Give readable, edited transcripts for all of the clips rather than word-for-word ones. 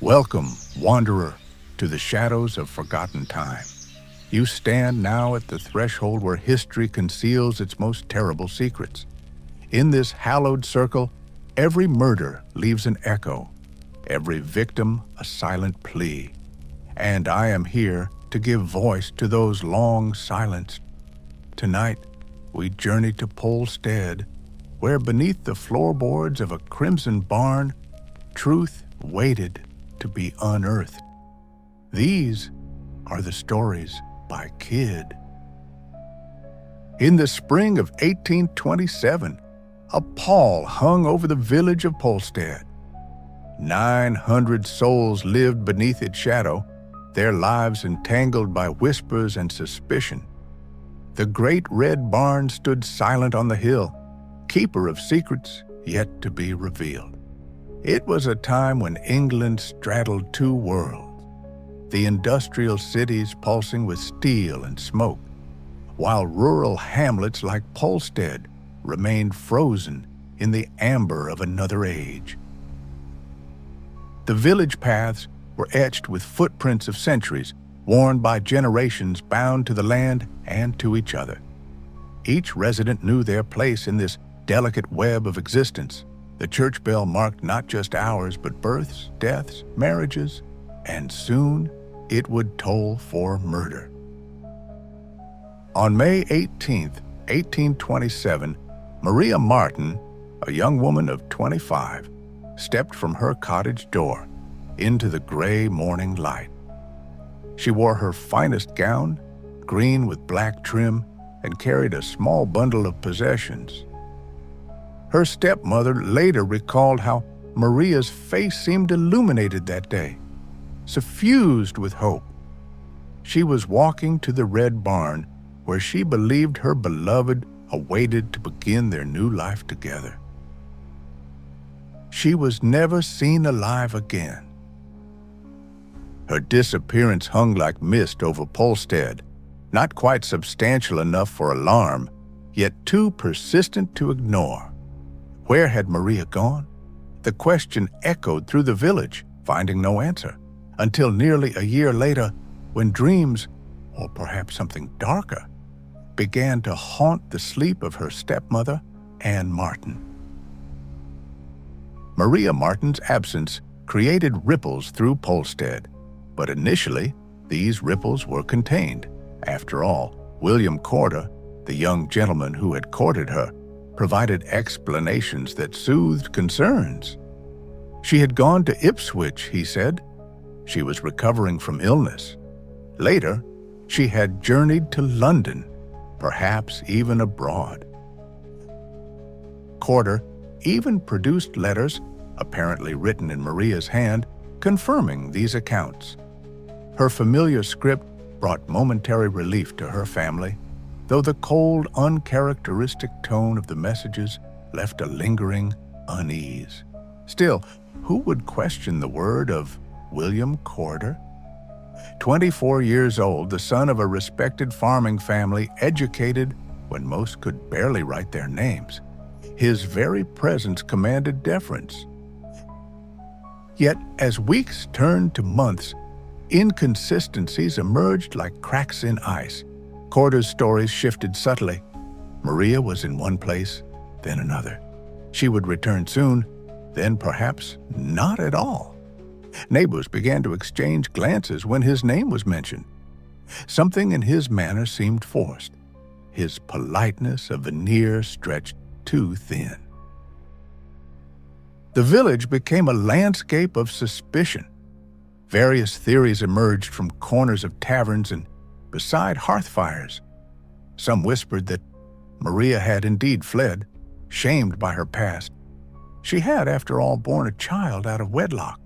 Welcome, wanderer, to the shadows of forgotten time. You stand now at the threshold where history conceals its most terrible secrets. In this hallowed circle, every murder leaves an echo, every victim a silent plea. And I am here to give voice to those long silenced. Tonight, we journey to Polstead, where beneath the floorboards of a crimson barn, truth waited to be unearthed. These are the stories by Kid. In the spring of 1827, a pall hung over the village of Polstead. 900 souls lived beneath its shadow, their lives entangled by whispers and suspicion. The great red barn stood silent on the hill, keeper of secrets yet to be revealed. It was a time when England straddled two worlds, the industrial cities pulsing with steel and smoke, while rural hamlets like Polstead remained frozen in the amber of another age. The village paths were etched with footprints of centuries, worn by generations bound to the land and to each other. Each resident knew their place in this delicate web of existence. The church bell marked not just hours, but births, deaths, marriages, and soon it would toll for murder. On May 18, 1827, Maria Marten, a young woman of 25, stepped from her cottage door into the gray morning light. She wore her finest gown, green with black trim, and carried a small bundle of possessions. Her stepmother later recalled how Maria's face seemed illuminated that day, suffused with hope. She was walking to the red barn where she believed her beloved awaited to begin their new life together. She was never seen alive again. Her disappearance hung like mist over Polstead, not quite substantial enough for alarm, yet too persistent to ignore. Where had Maria gone? The question echoed through the village, finding no answer, until nearly a year later, when dreams, or perhaps something darker, began to haunt the sleep of her stepmother, Anne Marten. Maria Marten's absence created ripples through Polstead, but initially, these ripples were contained. After all, William Corder, the young gentleman who had courted her, provided explanations that soothed concerns. She had gone to Ipswich, he said. She was recovering from illness. Later, she had journeyed to London, perhaps even abroad. Corder even produced letters, apparently written in Maria's hand, confirming these accounts. Her familiar script brought momentary relief to her family, though the cold, uncharacteristic tone of the messages left a lingering unease. Still, who would question the word of William Corder? 24 years old, the son of a respected farming family, educated when most could barely write their names, his very presence commanded deference. Yet, as weeks turned to months, inconsistencies emerged like cracks in ice. Corder's stories shifted subtly. Maria was in one place, then another. She would return soon, then perhaps not at all. Neighbors began to exchange glances when his name was mentioned. Something in his manner seemed forced. His politeness a veneer stretched too thin. The village became a landscape of suspicion. Various theories emerged from corners of taverns and beside hearth fires. Some whispered that Maria had indeed fled, shamed by her past. She had, after all, borne a child out of wedlock,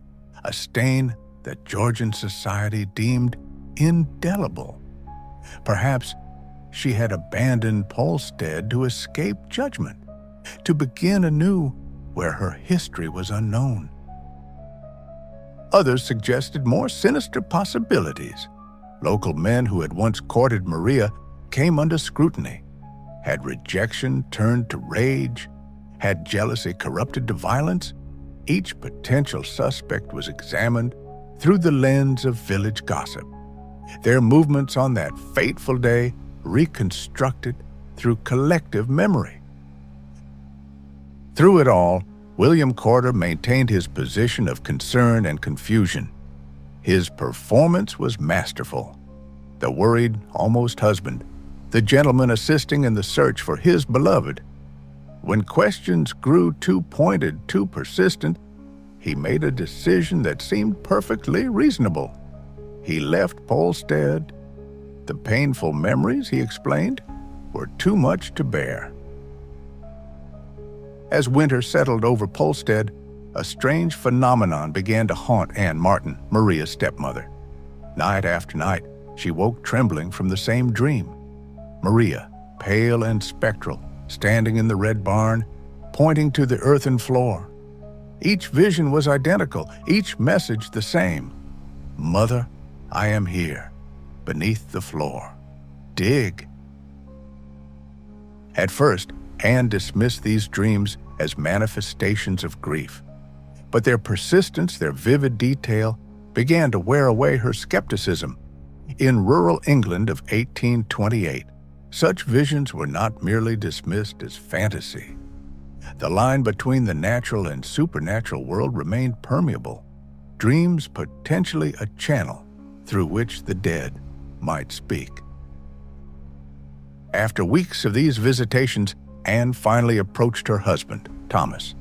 a stain that Georgian society deemed indelible. Perhaps she had abandoned Polstead to escape judgment, to begin anew where her history was unknown. Others suggested more sinister possibilities. Local men who had once courted Maria came under scrutiny. Had rejection turned to rage? Had jealousy corrupted to violence? Each potential suspect was examined, through the lens of village gossip. Their movements on that fateful day reconstructed through collective memory. Through it all, William Corder maintained his position of concern and confusion. His performance was masterful. The worried, almost husband, the gentleman assisting in the search for his beloved. When questions grew too pointed, too persistent, he made a decision that seemed perfectly reasonable. He left Polstead. The painful memories, he explained, were too much to bear. As winter settled over Polstead, a strange phenomenon began to haunt Anne Marten, Maria's stepmother. Night after night, she woke trembling from the same dream. Maria, pale and spectral, standing in the red barn, pointing to the earthen floor. Each vision was identical, each message the same. "Mother, I am here, beneath the floor. Dig." At first, Anne dismissed these dreams as manifestations of grief. But their persistence, their vivid detail, began to wear away her skepticism. In rural England of 1828, such visions were not merely dismissed as fantasy. The line between the natural and supernatural world remained permeable, dreams potentially a channel through which the dead might speak. After weeks of these visitations, Anne finally approached her husband, Thomas.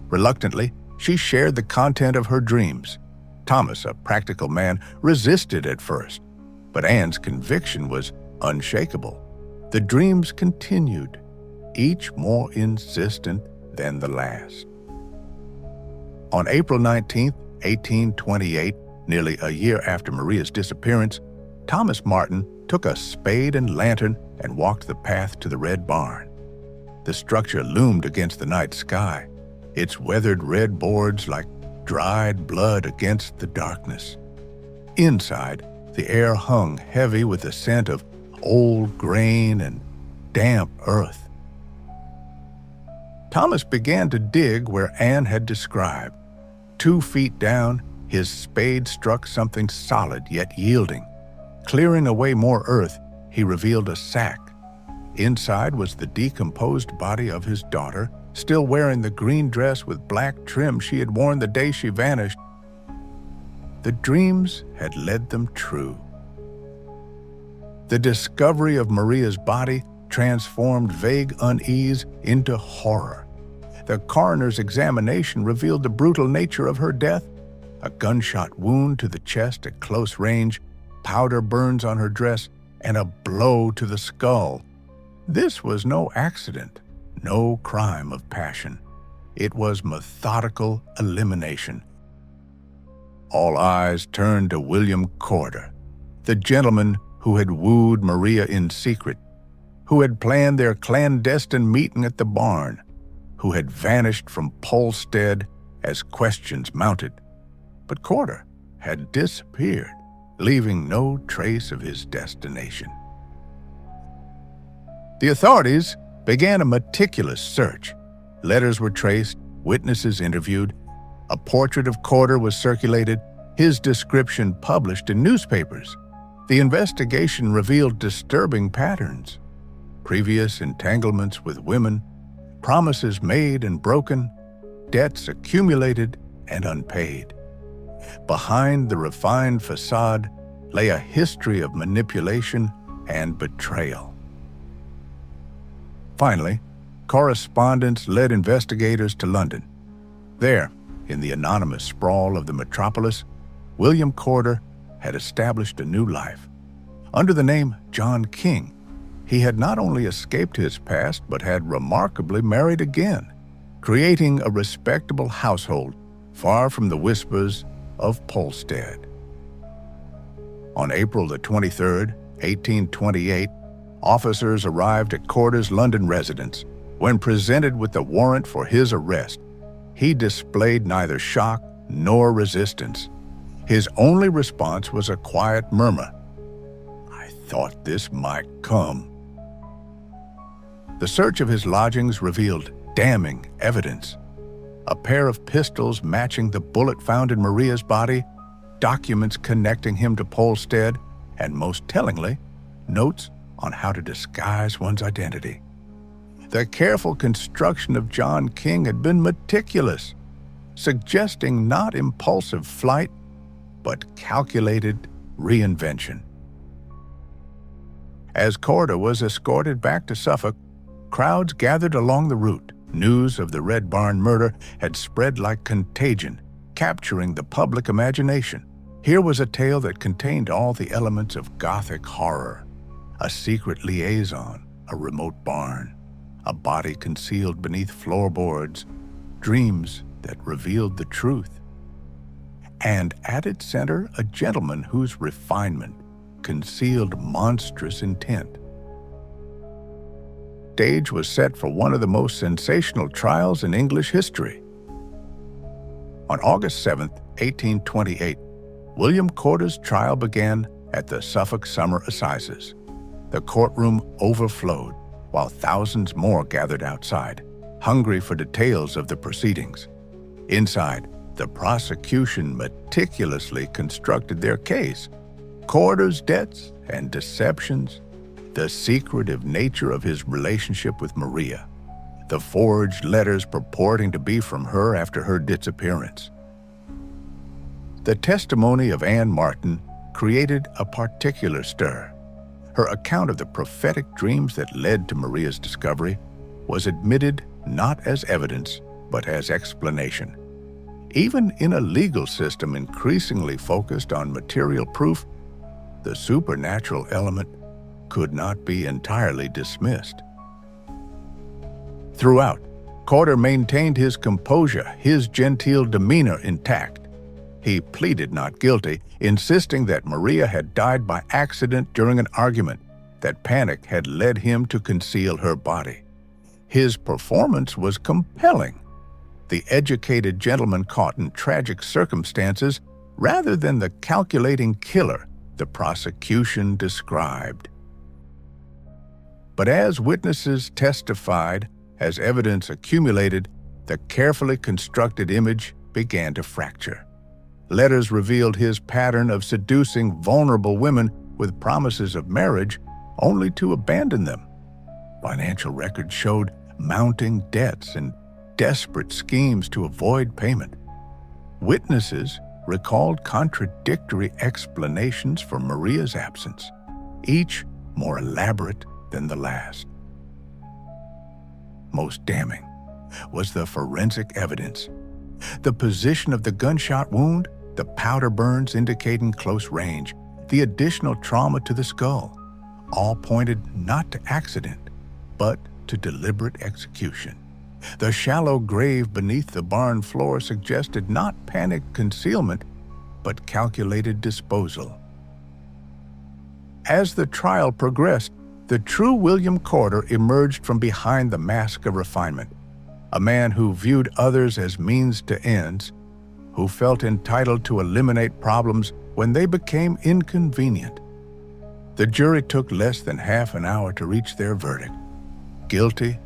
Reluctantly, she shared the content of her dreams. Thomas, a practical man, resisted at first, but Anne's conviction was unshakable. The dreams continued, each more insistent than the last. On April 19, 1828, nearly a year after Maria's disappearance, Thomas Marten took a spade and lantern and walked the path to the red barn. The structure loomed against the night sky, its weathered red boards like dried blood against the darkness. Inside, the air hung heavy with the scent of old grain and damp earth. Thomas began to dig where Anne had described. 2 feet down, his spade struck something solid yet yielding. Clearing away more earth, he revealed a sack. Inside was the decomposed body of his daughter, still wearing the green dress with black trim she had worn the day she vanished. The dreams had led them true. The discovery of Maria's body transformed vague unease into horror. The coroner's examination revealed the brutal nature of her death: a gunshot wound to the chest at close range, powder burns on her dress, and a blow to the skull. This was no accident, no crime of passion. It was methodical elimination. All eyes turned to William Corder, the gentleman who had wooed Maria in secret, who had planned their clandestine meeting at the barn, who had vanished from Polstead as questions mounted. But Corder had disappeared, leaving no trace of his destination. The authorities began a meticulous search. Letters were traced, witnesses interviewed, a portrait of Corder was circulated, his description published in newspapers. The investigation revealed disturbing patterns: previous entanglements with women, promises made and broken, debts accumulated and unpaid. Behind the refined facade lay a history of manipulation and betrayal. Finally, correspondence led investigators to London. There, in the anonymous sprawl of the metropolis, William Corder had established a new life. Under the name John King, he had not only escaped his past but had remarkably married again, creating a respectable household far from the whispers of Polstead. On April the 23rd, 1828, officers arrived at Corder's London residence. When presented with the warrant for his arrest, he displayed neither shock nor resistance. His only response was a quiet murmur: "I thought this might come." The search of his lodgings revealed damning evidence: a pair of pistols matching the bullet found in Maria's body, documents connecting him to Polstead, and most tellingly, notes on how to disguise one's identity. The careful construction of John King had been meticulous, suggesting not impulsive flight, but calculated reinvention. As Corder was escorted back to Suffolk, crowds gathered along the route. News of the Red Barn murder had spread like contagion, capturing the public imagination. Here was a tale that contained all the elements of Gothic horror: a secret liaison, a remote barn, a body concealed beneath floorboards, dreams that revealed the truth. And at its center, a gentleman whose refinement concealed monstrous intent. The stage was set for one of the most sensational trials in English history. On August 7, 1828, William Corder's trial began at the Suffolk Summer Assizes. The courtroom overflowed, while thousands more gathered outside, hungry for details of the proceedings. Inside, the prosecution meticulously constructed their case: Corder's debts and deceptions, the secretive nature of his relationship with Maria, the forged letters purporting to be from her after her disappearance. The testimony of Anne Marten created a particular stir. Her account of the prophetic dreams that led to Maria's discovery was admitted not as evidence, but as explanation. Even in a legal system increasingly focused on material proof, the supernatural element could not be entirely dismissed. Throughout, Corder maintained his composure, his genteel demeanor intact. He pleaded not guilty, insisting that Maria had died by accident during an argument, that panic had led him to conceal her body. His performance was compelling. The educated gentleman caught in tragic circumstances rather than the calculating killer the prosecution described. But as witnesses testified, as evidence accumulated, the carefully constructed image began to fracture. Letters revealed his pattern of seducing vulnerable women with promises of marriage, only to abandon them. Financial records showed mounting debts and desperate schemes to avoid payment. Witnesses recalled contradictory explanations for Maria's absence, each more elaborate than the last. Most damning was the forensic evidence. The position of the gunshot wound, the powder burns indicating close range, the additional trauma to the skull, all pointed not to accident, but to deliberate execution. The shallow grave beneath the barn floor suggested not panicked concealment, but calculated disposal. As the trial progressed, the true William Corder emerged from behind the mask of refinement, a man who viewed others as means to ends, who felt entitled to eliminate problems when they became inconvenient. The jury took less than half an hour to reach their verdict: guilty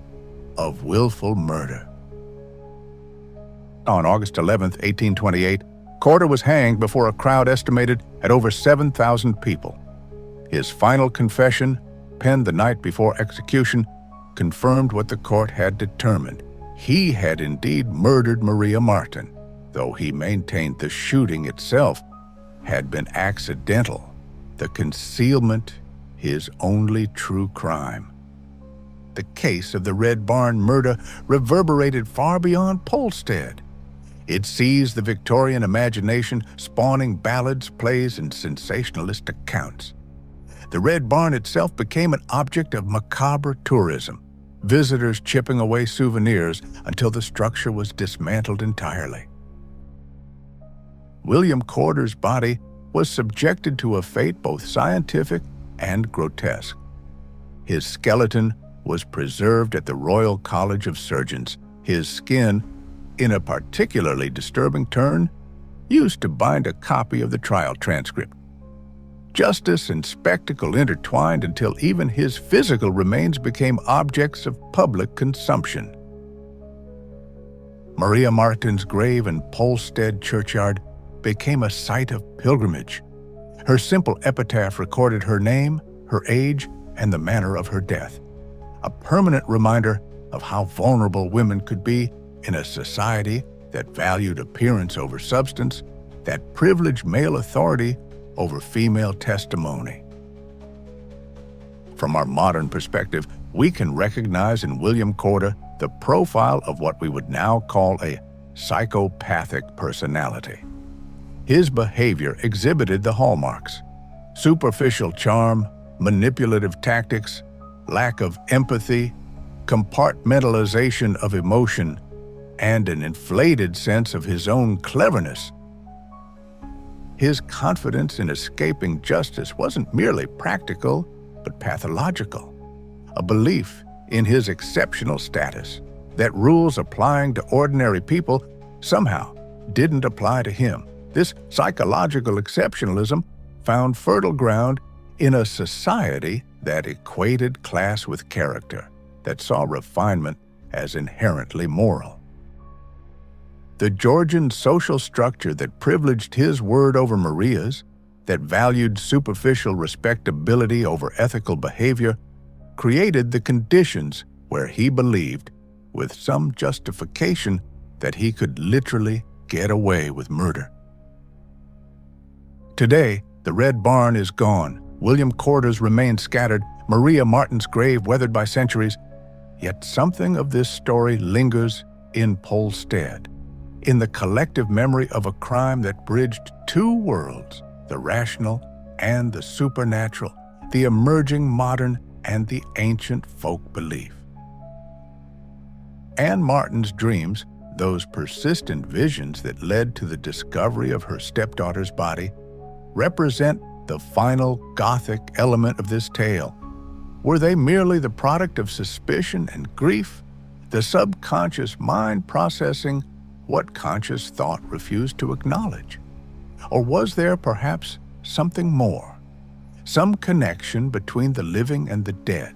of willful murder. On August 11, 1828, Corder was hanged before a crowd estimated at over 7,000 people. His final confession, penned the night before execution, confirmed what the court had determined. He had indeed murdered Maria Marten, though he maintained the shooting itself had been accidental, the concealment his only true crime. The case of the Red Barn murder reverberated far beyond Polstead. It seized the Victorian imagination, spawning ballads, plays, and sensationalist accounts. The Red Barn itself became an object of macabre tourism, visitors chipping away souvenirs until the structure was dismantled entirely. William Corder's body was subjected to a fate both scientific and grotesque. His skeleton was preserved at the Royal College of Surgeons, his skin, in a particularly disturbing turn, used to bind a copy of the trial transcript. Justice and spectacle intertwined until even his physical remains became objects of public consumption. Maria Marten's grave in Polstead churchyard became a site of pilgrimage. Her simple epitaph recorded her name, her age, and the manner of her death, a permanent reminder of how vulnerable women could be in a society that valued appearance over substance, that privileged male authority over female testimony. From our modern perspective, we can recognize in William Corder the profile of what we would now call a psychopathic personality. His behavior exhibited the hallmarks: superficial charm, manipulative tactics, lack of empathy, compartmentalization of emotion, and an inflated sense of his own cleverness. His confidence in escaping justice wasn't merely practical, but pathological. A belief in his exceptional status, that rules applying to ordinary people somehow didn't apply to him. This psychological exceptionalism found fertile ground in a society that equated class with character, that saw refinement as inherently moral. The Georgian social structure that privileged his word over Maria's, that valued superficial respectability over ethical behavior, created the conditions where he believed, with some justification, that he could literally get away with murder. Today, the Red Barn is gone. William Corder's remains scattered, Maria Marten's grave weathered by centuries. Yet something of this story lingers in Polstead, in the collective memory of a crime that bridged two worlds, the rational and the supernatural, the emerging modern and the ancient folk belief. Anne Marten's dreams, those persistent visions that led to the discovery of her stepdaughter's body, represent the final Gothic element of this tale. Were they merely the product of suspicion and grief, the subconscious mind processing what conscious thought refused to acknowledge? Or was there perhaps something more, some connection between the living and the dead,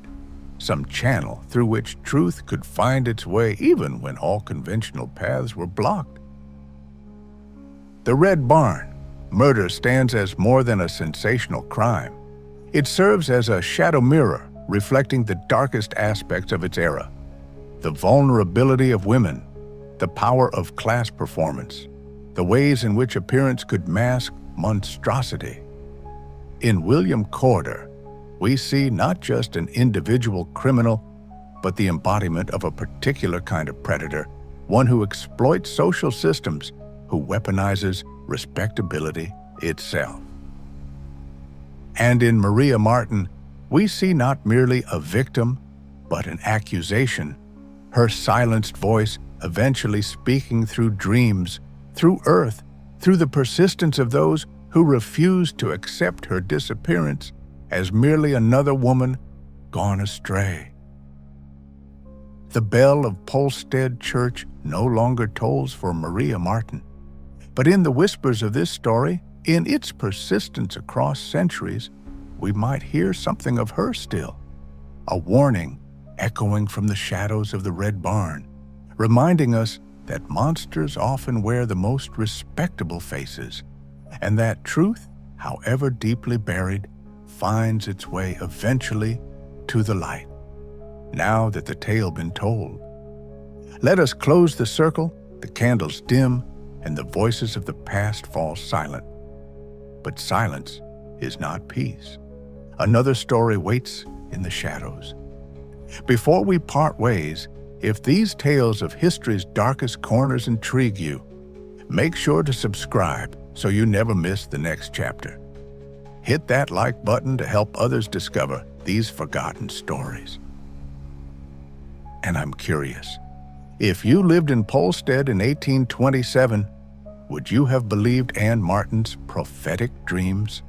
some channel through which truth could find its way even when all conventional paths were blocked? The Red Barn murder stands as more than a sensational crime. It serves as a shadow mirror reflecting the darkest aspects of its era: the vulnerability of women, the power of class performance, the ways in which appearance could mask monstrosity. In William Corder, we see not just an individual criminal, but the embodiment of a particular kind of predator, one who exploits social systems, who weaponizes respectability itself. And in Maria Marten, we see not merely a victim, but an accusation, her silenced voice eventually speaking through dreams, through earth, through the persistence of those who refused to accept her disappearance as merely another woman gone astray. The bell of Polstead Church no longer tolls for Maria Marten, but in the whispers of this story, in its persistence across centuries, we might hear something of her still, a warning echoing from the shadows of the Red Barn, reminding us that monsters often wear the most respectable faces, and that truth, however deeply buried, finds its way eventually to the light. Now that the tale been told, let us close the circle, the candles dim, and the voices of the past fall silent. But silence is not peace. Another story waits in the shadows. Before we part ways, if these tales of history's darkest corners intrigue you, make sure to subscribe so you never miss the next chapter. Hit that like button to help others discover these forgotten stories. And I'm curious, if you lived in Polstead in 1827, would you have believed Anne Marten's prophetic dreams?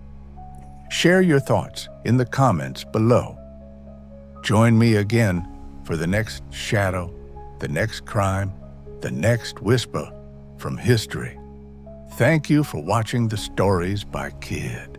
Share your thoughts in the comments below. Join me again for the next shadow, the next crime, the next whisper from history. Thank you for watching the Stories by Kid.